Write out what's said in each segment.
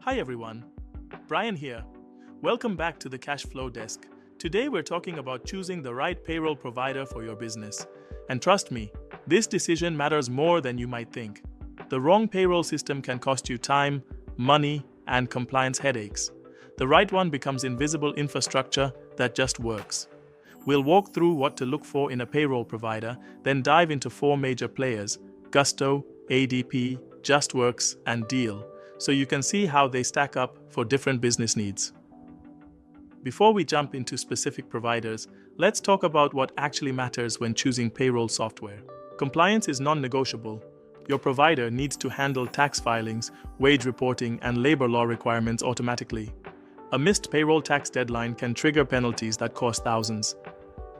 Hi everyone, Brian here. Welcome back to the Cash Flow Desk. Today we're talking about choosing the right payroll provider for your business. And trust me, this decision matters more than you might think. The wrong payroll system can cost you time, money, and compliance headaches. The right one becomes invisible infrastructure that just works. We'll walk through what to look for in a payroll provider, then dive into four major players: Gusto, ADP, Justworks, and Deel, so you can see how they stack up for different business needs. Before we jump into specific providers, let's talk about what actually matters when choosing payroll software. Compliance is non-negotiable. Your provider needs to handle tax filings, wage reporting, and labor law requirements automatically. A missed payroll tax deadline can trigger penalties that cost thousands.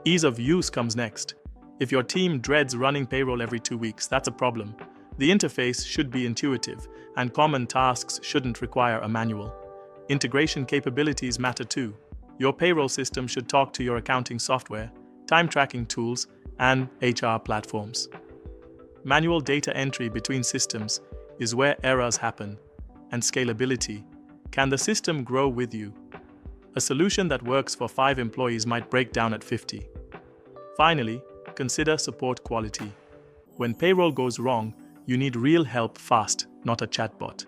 Ease of use comes next. If your team dreads running payroll every 2 weeks, that's a problem. The interface should be intuitive, and common tasks shouldn't require a manual. Integration capabilities matter too. Your payroll system should talk to your accounting software, time tracking tools, and HR platforms. Manual data entry between systems is where errors happen, and scalability. Can the system grow with you? A solution that works for 5 employees might break down at 50. Finally, consider support quality. When payroll goes wrong, you need real help fast, not a chatbot.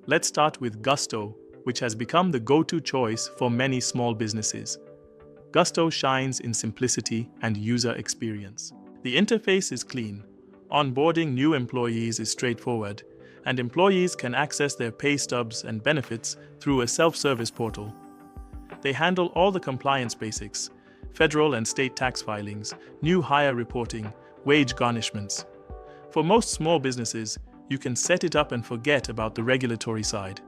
Let's start with Gusto, which has become the go-to choice for many small businesses. Gusto shines in simplicity and user experience. The interface is clean. Onboarding new employees is straightforward, and employees can access their pay stubs and benefits through a self-service portal. They handle all the compliance basics: federal and state tax filings, new hire reporting, wage garnishments. For most small businesses, you can set it up and forget about the regulatory side.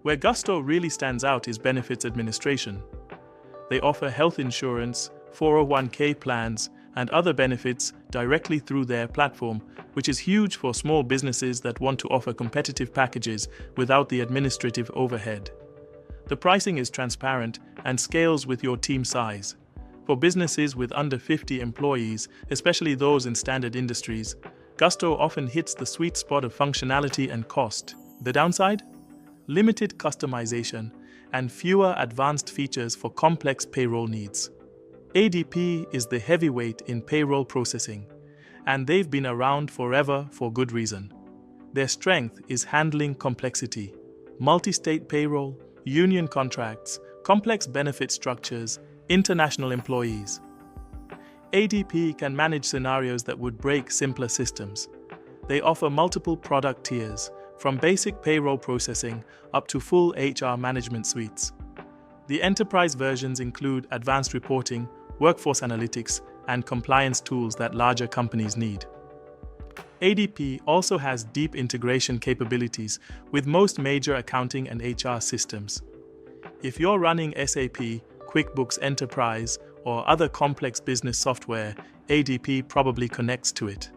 Where Gusto really stands out is benefits administration. They offer health insurance, 401k plans, and other benefits directly through their platform, which is huge for small businesses that want to offer competitive packages without the administrative overhead. The pricing is transparent and scales with your team size. For businesses with under 50 employees, especially those in standard industries, Gusto often hits the sweet spot of functionality and cost. The downside? Limited customization and fewer advanced features for complex payroll needs. ADP is the heavyweight in payroll processing, and they've been around forever for good reason. Their strength is handling complexity: multi-state payroll, union contracts, complex benefit structures, international employees. ADP can manage scenarios that would break simpler systems. They offer multiple product tiers, from basic payroll processing up to full HR management suites. The enterprise versions include advanced reporting, workforce analytics, and compliance tools that larger companies need. ADP also has deep integration capabilities with most major accounting and HR systems. If you're running SAP, QuickBooks Enterprise, or other complex business software, ADP probably connects to it.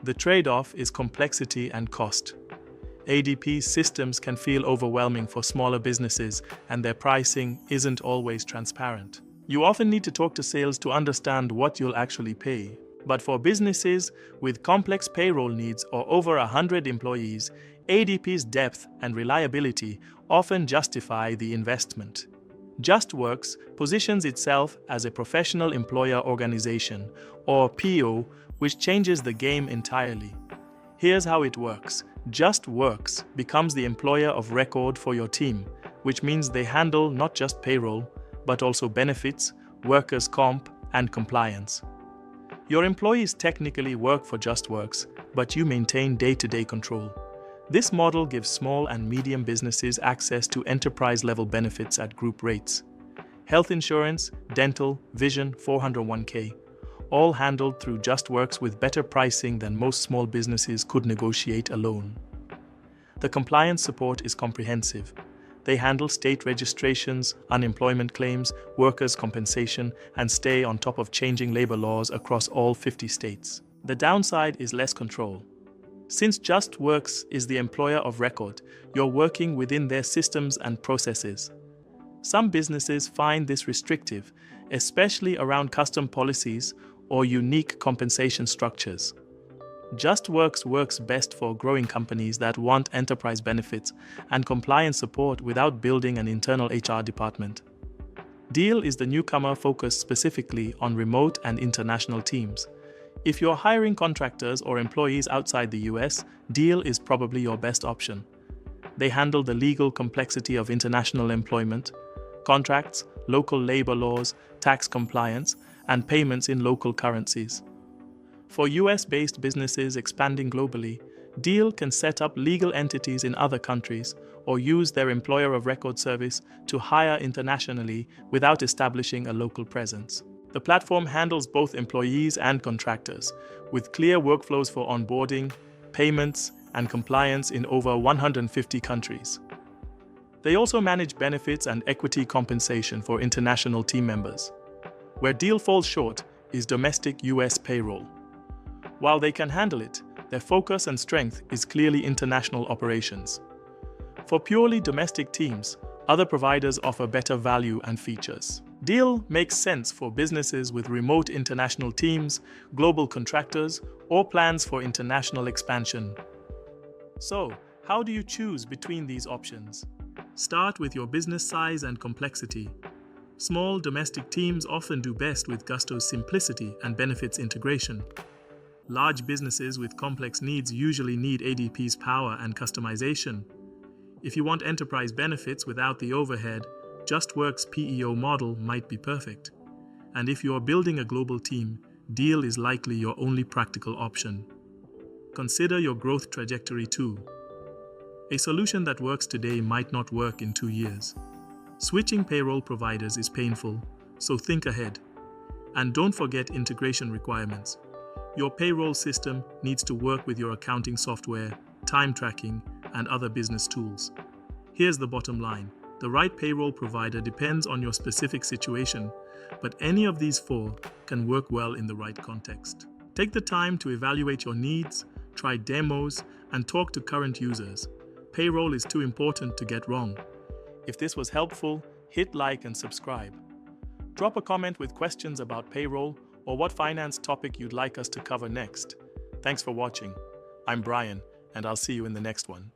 The trade-off is complexity and cost. ADP's systems can feel overwhelming for smaller businesses, and their pricing isn't always transparent. You often need to talk to sales to understand what you'll actually pay. But for businesses with complex payroll needs or over 100 employees, ADP's depth and reliability often justify the investment. Justworks positions itself as a professional employer organization, or PO, which changes the game entirely. Here's how it works. Justworks becomes the employer of record for your team, which means they handle not just payroll, but also benefits, workers' comp, and compliance. Your employees technically work for Justworks, but you maintain day-to-day control. This model gives small and medium businesses access to enterprise-level benefits at group rates. Health insurance, dental, vision, 401k, all handled through Justworks with better pricing than most small businesses could negotiate alone. The compliance support is comprehensive. They handle state registrations, unemployment claims, workers' compensation, and stay on top of changing labor laws across all 50 states. The downside is less control. Since Justworks is the employer of record, you're working within their systems and processes. Some businesses find this restrictive, especially around custom policies or unique compensation structures. Justworks works best for growing companies that want enterprise benefits and compliance support without building an internal HR department. Deel is the newcomer focused specifically on remote and international teams. If you're hiring contractors or employees outside the US, Deel is probably your best option. They handle the legal complexity of international employment, contracts, local labor laws, tax compliance, and payments in local currencies. For US-based businesses expanding globally, Deel can set up legal entities in other countries or use their employer of record service to hire internationally without establishing a local presence. The platform handles both employees and contractors, with clear workflows for onboarding, payments, and compliance in over 150 countries. They also manage benefits and equity compensation for international team members. Where Deel falls short is domestic US payroll. While they can handle it, their focus and strength is clearly international operations. For purely domestic teams, other providers offer better value and features. Deel makes sense for businesses with remote international teams, global contractors, or plans for international expansion. So, how do you choose between these options? Start with your business size and complexity. Small domestic teams often do best with Gusto's simplicity and benefits integration. Large businesses with complex needs usually need ADP's power and customization. If you want enterprise benefits without the overhead, Justworks' PEO model might be perfect. And if you are building a global team, Deel is likely your only practical option. Consider your growth trajectory too. A solution that works today might not work in 2 years. Switching payroll providers is painful, so think ahead. And don't forget integration requirements. Your payroll system needs to work with your accounting software, time tracking, and other business tools. Here's the bottom line. The right payroll provider depends on your specific situation, but any of these 4 can work well in the right context. Take the time to evaluate your needs, try demos, and talk to current users. Payroll is too important to get wrong. If this was helpful, hit like and subscribe. Drop a comment with questions about payroll or what finance topic you'd like us to cover next. Thanks for watching. I'm Brian, and I'll see you in the next one.